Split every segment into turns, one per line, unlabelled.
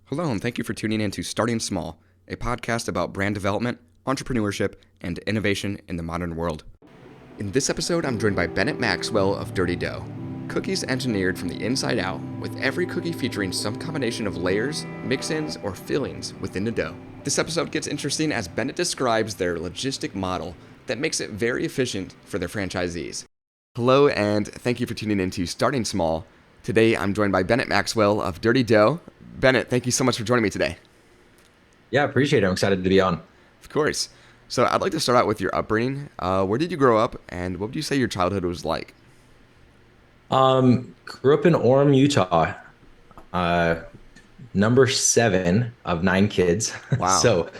Hello, and thank you for tuning in to Starting Small, a podcast about brand development, entrepreneurship, and innovation in the modern world. In this episode, I'm joined by Bennett Maxwell of Dirty Dough. Cookies engineered from the inside out, with every cookie featuring some combination of layers, mix-ins, or fillings within the dough. This episode gets interesting as Bennett describes their logistic model that makes it very efficient for their franchisees. Hello, and thank you for tuning in to Starting Small. Today, I'm joined by Bennett Maxwell of Dirty Dough. Bennett, thank you so much for joining me today.
Yeah, appreciate it. I'm excited to be on.
Of course. So I'd like to start out with your upbringing. Where did you grow up, and what would you say your childhood was like?
Grew up in Orem, Utah. Uh, Number seven of nine kids.
Wow.
So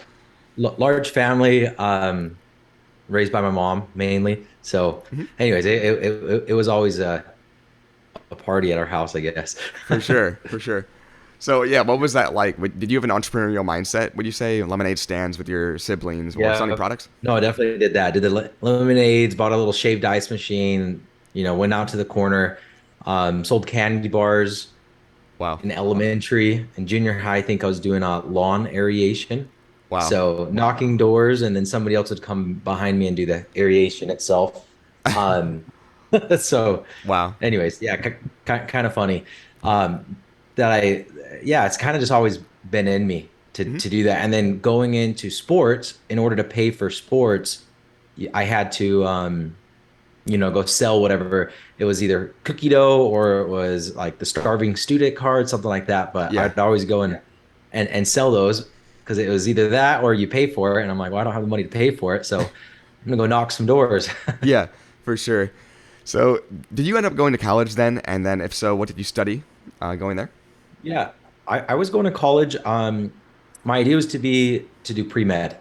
large family, raised by my mom mainly. So
Mhm.
anyways, it was always a party at our house, I guess.
For sure, for sure. So yeah, what was that like? Did you have an entrepreneurial mindset? Would you say lemonade stands with your siblings or selling
Yeah.
products?
No, I definitely did that. Did the lemonades, bought a little shaved ice machine, went out to the corner, sold candy bars.
Wow.
In elementary and junior high, I think I was doing lawn aeration.
Wow.
So knocking doors, and then somebody else would come behind me and do the aeration itself. Um, so,
Wow.
anyways, yeah, kind of funny. Um, yeah, it's kind of just always been in me to
Hmm.
to do that. And then going into sports, in order to pay for sports, I had to. Go sell whatever. It was either cookie dough or it was like the starving student card, something like that. But
Yeah.
I'd always go and sell those because it was either that or you pay for it. And I'm like, well, I don't have the money to pay for it. So I'm gonna go knock some doors.
Yeah, for sure. So did you end up going to college then? And then if so, what did you study going there?
Yeah. I was going to college. My idea was to do pre-med.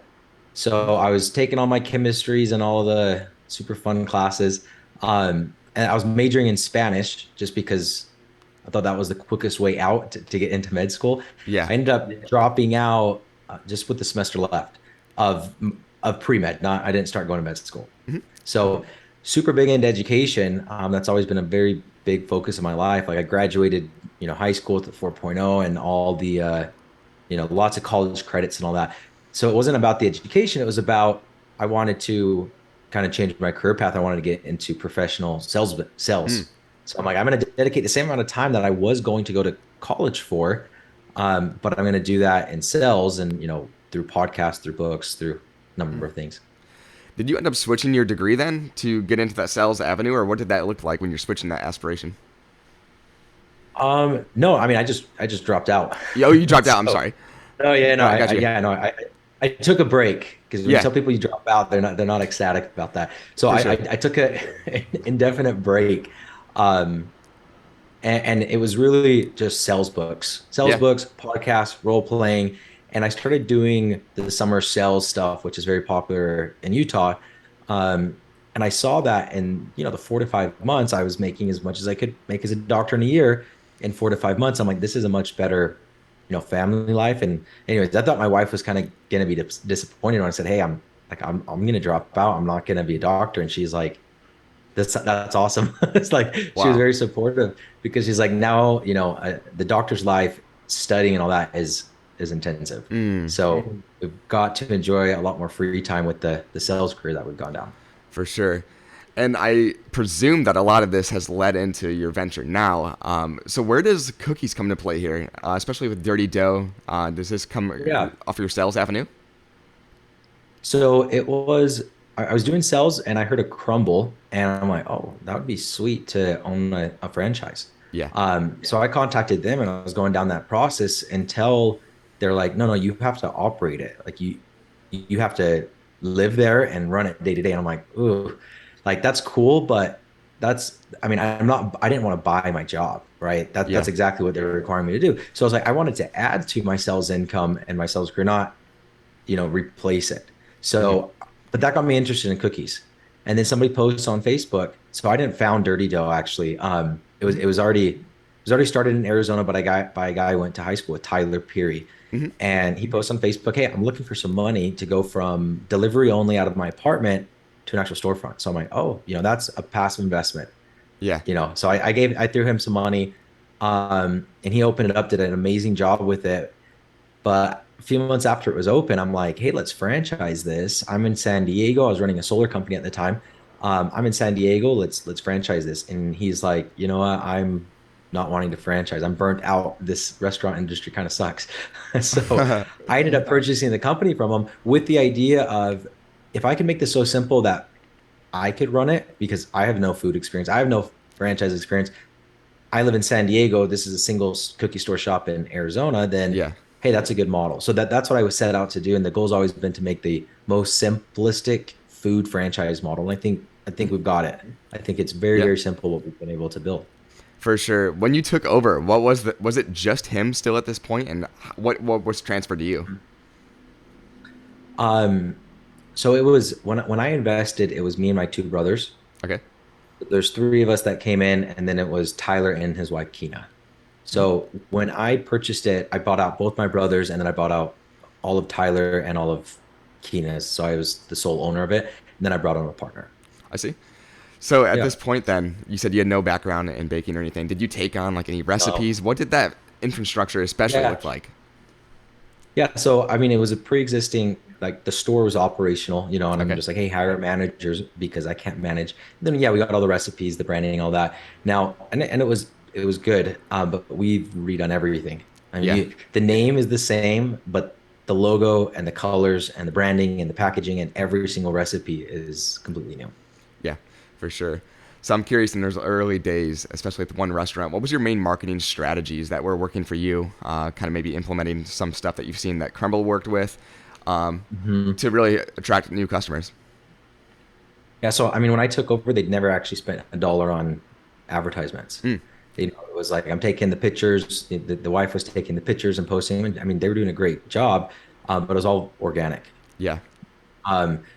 So I was taking all my chemistries and all the super fun classes. And I was majoring in Spanish just because I thought that was the quickest way out to get into med school.
Yeah.
I ended up dropping out just with the semester left of of pre-med. Not I didn't start going to med school.
Mhm.
So super big into education. That's always been a very big focus of my life. Like I graduated, high school with the 4.0 and all the lots of college credits and all that. So it wasn't about the education. It was about I wanted to kind of change my career path. I wanted to get into professional
Mm.
sales. So I'm like, I'm going to dedicate the same amount of time that I was going to go to college for, but I'm going to do that in sales and through podcasts, through books, through a number of things.
Did you end up switching your degree then to get into that sales avenue, or what did that look like when you're switching that aspiration?
No, I mean, I just dropped out.
Oh, you dropped out. I'm
So
sorry.
no, yeah,
All
no,
right, I got you.
yeah, no, I took a break because when you
Yeah,
tell people you drop out, they're not ecstatic about that. So
for
I
sure.
I, I took an indefinite break, um, and it was really just sales
Yeah.
books, podcasts, role playing, and I started doing the summer sales stuff, which is very popular in Utah. Um, and I saw that in the 4 to 5 months, I was making as much as I could make as a doctor in a year. In 4 to 5 months, I'm like, this is a much better, family life. And anyways, I thought my wife was kind of gonna be disappointed when I said, hey, I'm gonna drop out. I'm not gonna be a doctor. And she's like, that's awesome. It's like she was
Wow.
very supportive because she's like, now, the doctor's life, studying and all that is intensive.
Mm,
So we've got to enjoy a lot more free time with the sales career that we've gone down.
for sure. And I presume that a lot of this has led into your venture now. So where does cookies come to play here, especially with Dirty Dough? Does this come
Yeah.
off your sales avenue?
So I was doing sales and I heard a crumble and I'm like, oh, that would be sweet to own a franchise.
Yeah.
So I contacted them and I was going down that process until they're like, no, no, you have to operate it. Like you have to live there and run it day to day. And I'm like, ooh, like that's cool, but I mean, I didn't want to buy my job, right?
Yeah.
That's exactly what they were requiring me to do. So I was like, I wanted to add to my sales income and my sales career, not replace it.
Hmm.
So, but that got me interested in cookies. And then somebody posts on Facebook. So I didn't found Dirty Dough actually. It was already started in Arizona, but by a guy I went to high school with, Tyler Peary.
Hmm.
And he posts on Facebook, hey, I'm looking for some money to go from delivery only out of my apartment to an actual storefront. So I'm like, oh, that's a passive investment.
Yeah.
So I threw him some money, and he opened it up, did an amazing job with it. But a few months after it was open, I'm like, hey, let's franchise this. I'm in San Diego. I was running a solar company at the time. I'm in San Diego. Let's franchise this. And he's like, you know what? I'm not wanting to franchise. I'm burnt out. This restaurant industry kind of sucks. So I ended up purchasing the company from him with the idea of if I can make this so simple that I could run it because I have no food experience. I have no franchise experience. I live in San Diego. This is a single cookie store shop in Arizona. Then,
Yeah.
hey, that's a good model. So that's what I was set out to do. And the goal's always been to make the most simplistic food franchise model. And I think we've got it. I think it's very,
Yeah.
very simple what we've been able to build.
For sure. When you took over, what was it just him still at this point, and what was transferred to you?
Um, so it was when I invested, it was me and my two brothers.
Okay.
There's three of us that came in, and then it was Tyler and his wife Kina. So when I purchased it, I bought out both my brothers, and then I bought out all of Tyler and all of Kina's. So I was the sole owner of it, and then I brought on a partner.
I see. So at
Yeah.
this point, then you said you had no background in baking or anything. Did you take on like any
No.
recipes? What did that infrastructure especially
Yeah.
look like?
Yeah. So I mean, it was a pre-existing, like the store was operational, and I'm
Okay.
just like, hey, hire managers because I can't manage. Then yeah, we got all the recipes, the branding, all that. Now, and it was good, but we've redone everything. I mean,
Yeah.
the name is the same, but the logo and the colors and the branding and the packaging and every single recipe is completely new.
Yeah. For sure. So I'm curious in those early days, especially at the one restaurant, what was your main marketing strategies that were working for you? Kind of maybe implementing some stuff that you've seen that Crumble worked with
Mhm.
to really attract new customers.
Yeah, so I mean, when I took over, they'd never actually spent a dollar on advertisements.
Mm,
It was like I'm taking the pictures. The wife was taking the pictures and posting them. I mean, they were doing a great job, but it was all organic.
yeah.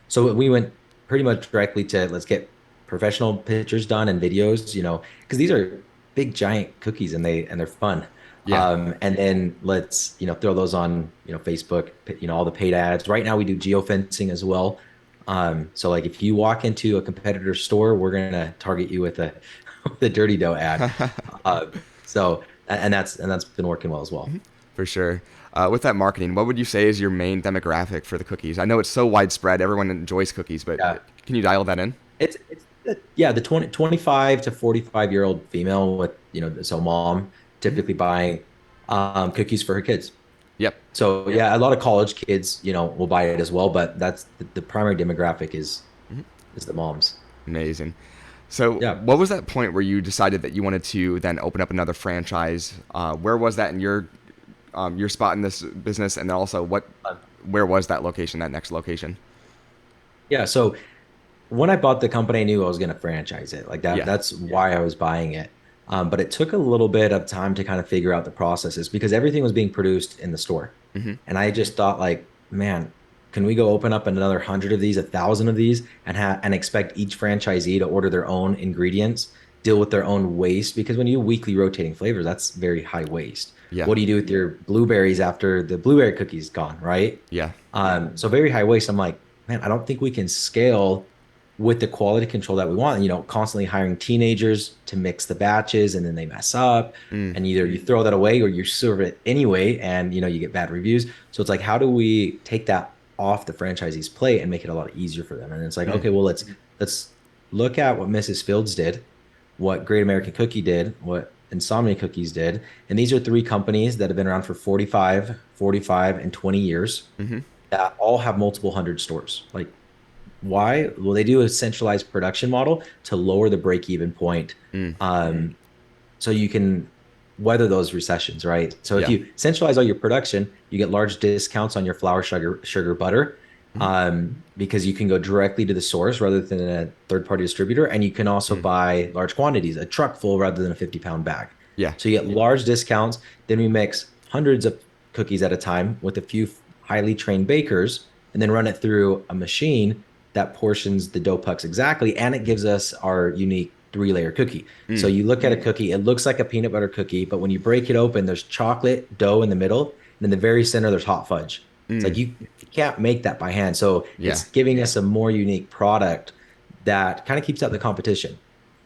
So we went pretty much directly to let's get professional pictures done and videos, because these are big giant cookies and they're fun.
Yeah.
And then let's throw those on Facebook, all the paid ads. Right now we do geofencing as well. So like if you walk into a competitor store, we're gonna target you with a with a dirty dough ad. Uh, so and that's been working well as well.
For sure. With that marketing, what would you say is your main demographic for the cookies? I know it's so widespread; everyone enjoys cookies, but
Yeah.
can you dial that in?
Yeah, the 25 to 45-year-old female with, so mom typically buying cookies for her kids.
Yep.
So yeah, a lot of college kids, will buy it as well, but that's the primary demographic is the moms.
Amazing. So,
Yeah.
what was that point where you decided that you wanted to then open up another franchise? Where was that in your spot in this business, and then also where was that location, that next location?
Yeah, so when I bought the company, I knew I was going to franchise it. Like that,
Yeah.
that's why I was buying it. But it took a little bit of time to kind of figure out the processes because everything was being produced in the store.
Hmm.
And I just thought like, man, can we go open up another 100 of these, 1,000 of these and expect each franchisee to order their own ingredients, deal with their own waste? Because when you do weekly rotating flavors, that's very high waste.
Yeah.
What do you do with your blueberries after the blueberry cookie's gone, right?
Yeah.
So very high waste. I'm like, man, I don't think we can scale with the quality control that we want. Constantly hiring teenagers to mix the batches and then they mess up.
Mm.
And either you throw that away or you serve it anyway and you get bad reviews. So it's like, how do we take that off the franchisee's plate and make it a lot easier for them? And it's like,
Mm.
okay, well, let's look at what Mrs. Fields did, what Great American Cookie did, what Insomnia Cookies did. And these are three companies that have been around for 45, and 20 years
Hmm.
that all have multiple hundred stores. Like, why? Well, they do a centralized production model to lower the break-even point,
Mm.
so you can weather those recessions, right? So if
Yeah.
you centralize all your production, you get large discounts on your flour, sugar, butter,
Hmm.
because you can go directly to the source rather than a third-party distributor, and you can also
Mm.
buy large quantities, a truck full rather than a 50-pound bag.
Yeah.
So you get large discounts. Then we mix hundreds of cookies at a time with a few highly trained bakers, and then run it through a machine that portions the dough pucks exactly, and it gives us our unique three-layer cookie. So
Mm.
you look at a cookie, it looks like a peanut butter cookie, but when you break it open, there's chocolate dough in the middle, and in the very center, there's hot fudge. It's like
Mm.
you can't make that by hand. So
Yeah.
it's giving us a more unique product that kind of keeps out the competition.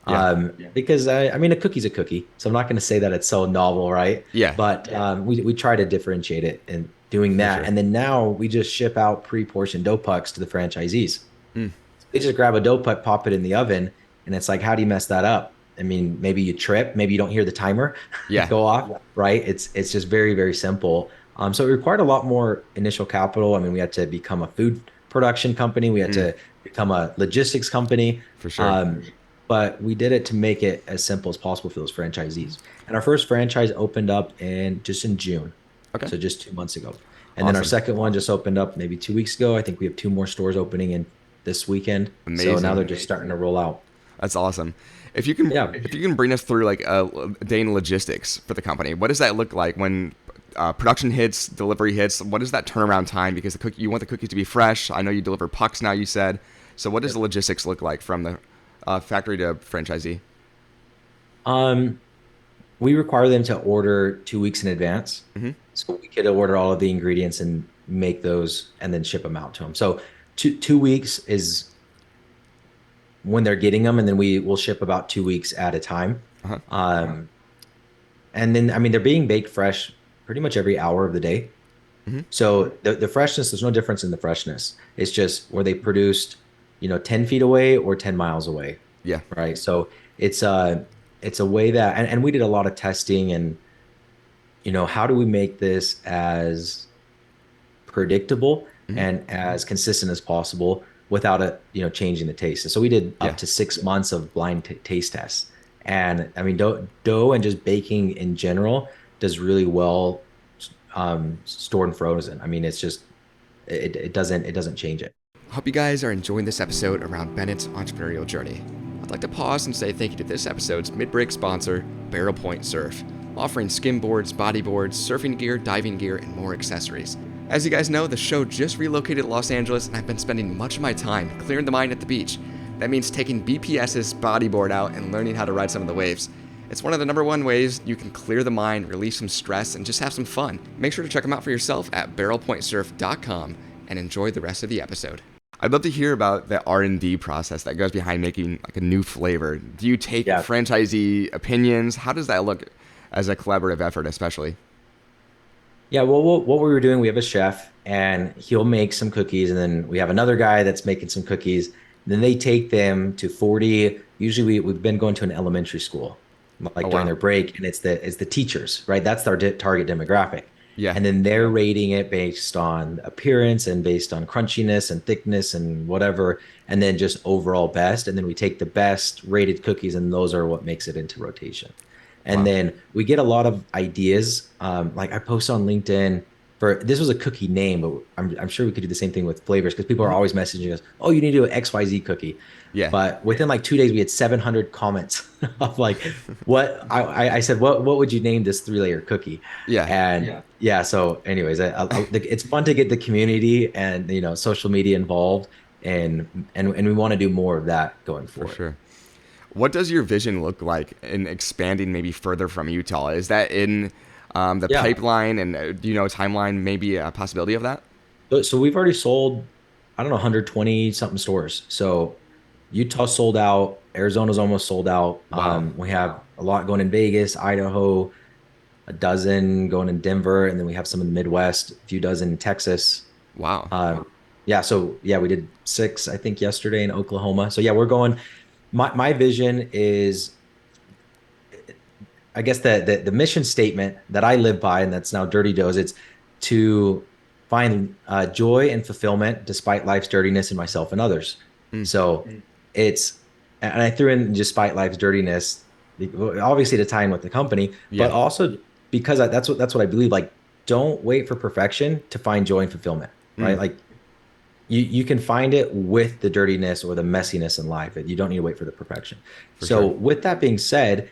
Yeah.
Because I mean, a cookie's a cookie, so I'm not going to say that it's so novel, right?
Yeah.
But we try to differentiate it in doing
For
that,
sure.
and then now we just ship out pre-portioned dough pucks to the franchisees.
Mm.
They just grab a dough puck, pop it in the oven, and it's like, how do you mess that up? I mean, maybe you trip, maybe you don't hear the timer
Yeah.
go off, right? It's just very, very simple. So it required a lot more initial capital. I mean, we had to become a food production company, we had
Mm.
to become a logistics company.
For sure.
Um, but we did it to make it as simple as possible for those franchisees. And our first franchise opened up in June,
Okay.
so just 2 months ago. And then our
Awesome.
second one just opened up maybe 2 weeks ago. I think we have two more stores opening in this weekend. So now
Amazing.
they're just starting to roll out.
That's awesome. If you can,
Yeah.
if you can bring us through like a day in logistics for the company, what does that look like when production hits, delivery hits? What is that turnaround time? Because you want the cookies to be fresh. I know you deliver pucks now. You said. So what does the logistics look like from the factory to franchisee?
Um, we require them to order 2 weeks in advance.
Hmm.
So we could order all of the ingredients and make those and then ship them out to them. So 2 weeks is when they're getting them, and then we will ship about 2 weeks at a time.
Uh-huh.
Um, and then I mean they're being baked fresh pretty much every hour of the day.
Hmm.
So the freshness, there's no difference in the freshness. It's just were they produced, 10 feet away or 10 miles away,
Yeah.
right? So it's it's a way that and we did a lot of testing and how do we make this as predictable
Hmm.
and as consistent as possible without it, changing the taste. And so we did
Yeah.
up to 6 months of blind taste tests. And I mean, dough and just baking in general does really well stored and frozen. I mean, it's just it doesn't change it.
Hope you guys are enjoying this episode around Bennett's entrepreneurial journey. I'd like to pause and say thank you to this episode's mid-break sponsor, Barrel Point Surf, offering skimboards, bodyboards, surfing gear, diving gear, and more accessories. As you guys know, the show just relocated to Los Angeles, and I've been spending much of my time clearing the mind at the beach. That means taking BPS's bodyboard out and learning how to ride some of the waves. It's one of the #1 ways you can clear the mind, release some stress, and just have some fun. Make sure to check them out for yourself at barrelpointsurf.com and enjoy the rest of the episode. I'd love to hear about the R&D process that goes behind making like a new flavor. Do you take
Yeah.
franchisee opinions? How does that look as a collaborative effort, especially?
Yeah, well, what we were doing, we have a chef and he'll make some cookies, and then we have another guy that's making some cookies. Then they take them to 40. Usually we've been going to an elementary school,
Oh,
like during
wow.
their break, and it's the teachers, right? That's our target demographic.
Yeah.
And then they're rating it based on appearance and based on crunchiness and thickness and whatever, and then just overall best. And then we take the best rated cookies, and those are what makes it into rotation. And
Wow.
then we get a lot of ideas. Like I post on LinkedIn for this was a cookie name, but I'm sure we could do the same thing with flavors because people are
Mhm.
always messaging us, "Oh, you need to do an XYZ cookie."
Yeah.
But within like 2 days, we had 700 comments of like, what I said, what would you name this 3-layer cookie?
Yeah.
And yeah, so anyways, it's fun to get the community and social media involved, and we want to do more of that going
For
forward.
sure. What does your vision look like in expanding maybe further from Utah? Is that in the
Yeah.
pipeline, and do you know a timeline, maybe a possibility of that?
So we've already sold, I don't know, 120 something stores. So Utah sold out, Arizona's almost sold out.
Wow.
We have a lot going in Vegas, Idaho, a dozen going in Denver, and then we have some in the Midwest, a few dozen in Texas.
Wow.
Yeah, so yeah, we did 6, I think, yesterday in Oklahoma. So yeah, we're going. My vision is, I guess the mission statement that I live by, and that's now Dirty Doughs, it's to find joy and fulfillment despite life's dirtiness in myself and others.
Mm.
So it's, and I threw in despite life's dirtiness, obviously to tie in with the company, but
Yeah.
also because that's what I believe. Like, don't wait for perfection to find joy and fulfillment, right?
Mm.
Like you can find it with the dirtiness or the messiness in life. You don't need to wait for the perfection.
For
So
sure.
with that being said,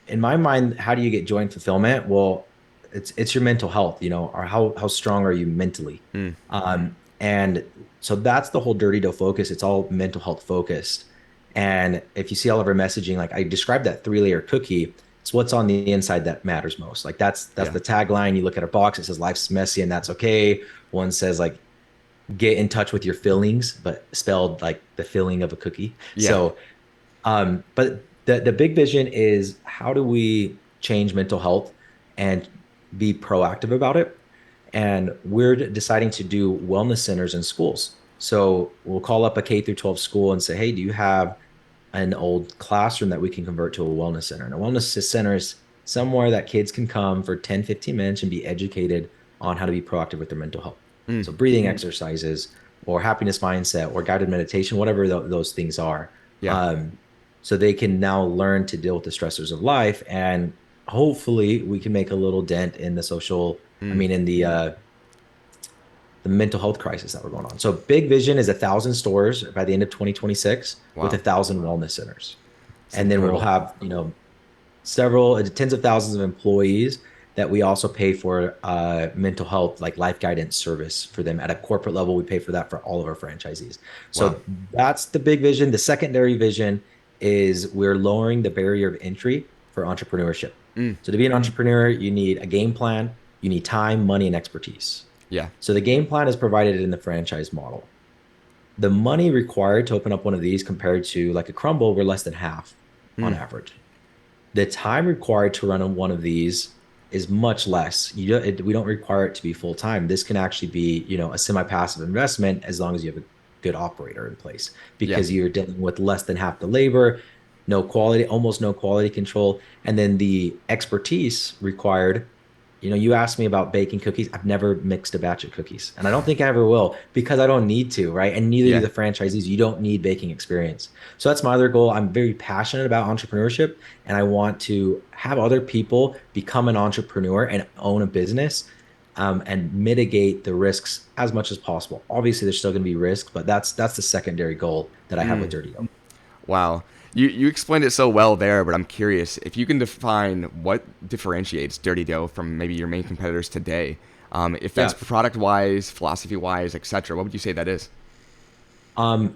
in my mind, how do you get joy and fulfillment? Well, it's your mental health, or how strong are you mentally?
Mm.
And so that's the whole Dirty Dough focus. It's all mental health focused. And if you see all of our messaging, like I described that 3-layer cookie, it's what's on the inside that matters most. Like that's
Yeah.
the tagline. You look at a box, it says life's messy and that's okay. One says like get in touch with your feelings, but spelled like the filling of a cookie.
Yeah.
So But the big vision is, how do we change mental health and be proactive about it? And we're deciding to do wellness centers in schools. So we'll call up a K through 12 school and say, hey, do you have an old classroom that we can convert to a wellness center? And a wellness center is somewhere that kids can come for 10, 15 minutes and be educated on how to be proactive with their mental health. So breathing exercises or happiness mindset or guided meditation, whatever those things are.
Yeah.
So they can now learn to deal with the stressors of life, and hopefully we can make a little dent in the social, I mean, in the mental health crisis that we're going on. So big vision is 1,000 stores by the end of 2026 with
Wow.
1,000 wellness centers.
It's
And then we'll
incredible.
have, several tens of thousands of employees that we also pay for mental health, like life guidance service for them at a corporate level. We pay for that for all of our franchisees.
Wow.
So that's the big vision. The secondary vision is we're lowering the barrier of entry for entrepreneurship. So to be an entrepreneur, you need a game plan, you need time, money, and expertise.
Yeah.
So the game plan is provided in the franchise model. The money required to open up one of these compared to like a Crumble, we're less than half on average. The time required to run on one of these is much less. We don't require it to be full time. This can actually be, a semi-passive investment as long as you have a good operator in place,
Yeah.
because you're dealing with less than half the labor, no quality, almost no quality control, and then the expertise required. You asked me about baking cookies. I've never mixed a batch of cookies, and I don't think I ever will, because I don't need to, right? And neither do
Yeah.
the franchisees. You don't need baking experience. So that's my other goal. I'm very passionate about entrepreneurship, and I want to have other people become an entrepreneur and own a business, and mitigate the risks as much as possible. Obviously, there's still going to be risks, but that's the secondary goal that I have with Dirty Dough.
Wow. You explained it so well there, but I'm curious if you can define what differentiates Dirty Dough from maybe your main competitors today. If that's
Yeah.
product wise, philosophy wise, etc. What would you say that is?
I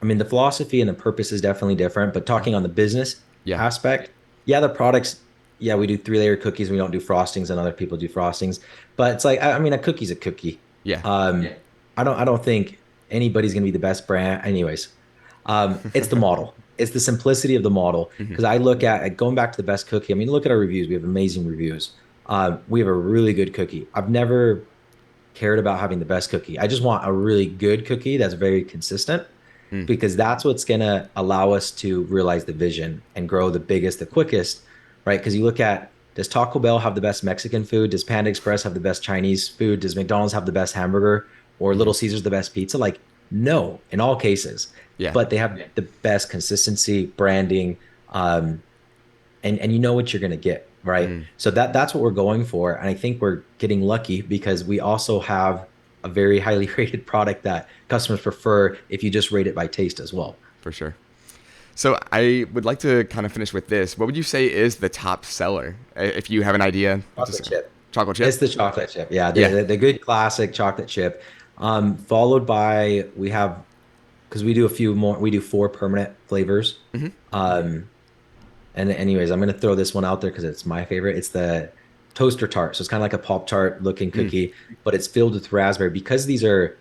mean, the philosophy and the purpose is definitely different, but talking on the business
Yeah.
aspect, yeah, the products, yeah, we do 3-layer cookies. We don't do frostings, and other people do frostings. But it's like, I mean, a cookie's a cookie.
Yeah.
Yeah. I don't think anybody's gonna be the best brand. Anyways, it's the model. It's the simplicity of the model. Because I look at going back to the best cookie. I mean, look at our reviews. We have amazing reviews. We have a really good cookie. I've never cared about having the best cookie. I just want a really good cookie that's very consistent, because that's what's going to allow us to realize the vision and grow the biggest, the quickest, right? Because you look at, does Taco Bell have the best Mexican food? Does Panda Express have the best Chinese food? Does McDonald's have the best hamburger, or Little Caesars the best pizza? Like, no, in all cases.
Yeah.
But they have the best consistency, branding, and you know what you're going to get, right? So that's what we're going for, and I think we're getting lucky because we also have a very highly rated product that customers prefer if you just rate it by taste as well.
For sure. So I would like to kind of finish with this. What would you say is the top seller? If you have an idea.
Chocolate chip.
Chocolate chip?
It's the chocolate chip. Yeah,
Yeah.
the good classic chocolate chip. Followed by, we have, because we do a few more, we do 4 permanent flavors. And anyways, I'm going to throw this one out there because it's my favorite. It's the toaster tart. So it's kind of like a Pop Tart looking cookie, but it's filled with raspberry. Because these are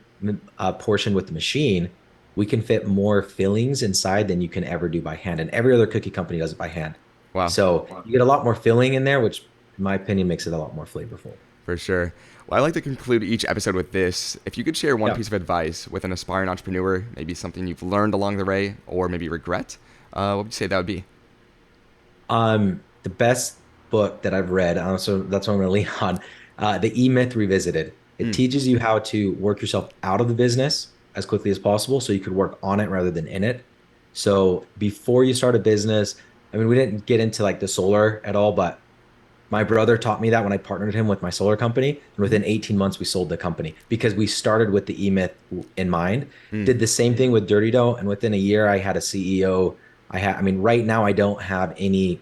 portioned with the machine, we can fit more fillings inside than you can ever do by hand. And every other cookie company does it by hand.
Wow.
So you get a lot more filling in there, which in my opinion makes it a lot more flavorful.
For sure. Well, I like to conclude each episode with this. If you could share one
Yeah.
piece of advice with an aspiring entrepreneur, maybe something you've learned along the way, or maybe regret, what would you say that would be?
The best book that I've read, so that's what I'm going to lean on, the E-Myth Revisited. It teaches you how to work yourself out of the business as quickly as possible so you could work on it rather than in it. So before you start a business, I mean, we didn't get into like the solar at all, but my brother taught me that when I partnered him with my solar company. And within 18 months, we sold the company because we started with the E-Myth in mind. Did the same thing with Dirty Dough. And within a year, I had a CEO. I mean, right now, I don't have any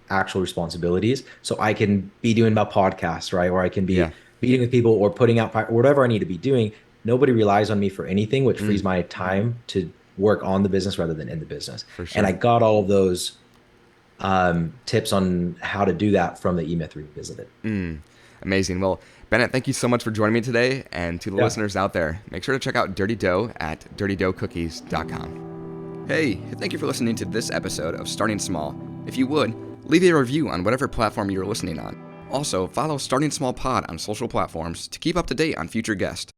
actual responsibilities. So I can be doing my podcast, right? Or I can be
Yeah.
meeting with people or putting out or whatever I need to be doing. Nobody relies on me for anything, which frees my time to work on the business rather than in the business.
For sure.
And I got all of those tips on how to do that from the E-Myth Revisited.
Amazing. Well, Bennett, thank you so much for joining me today. And to the
Yeah.
listeners out there, make sure to check out Dirty Dough at dirtydoughcookies.com. Hey, thank you for listening to this episode of Starting Small. If you would, leave a review on whatever platform you're listening on. Also, follow Starting Small Pod on social platforms to keep up to date on future guests.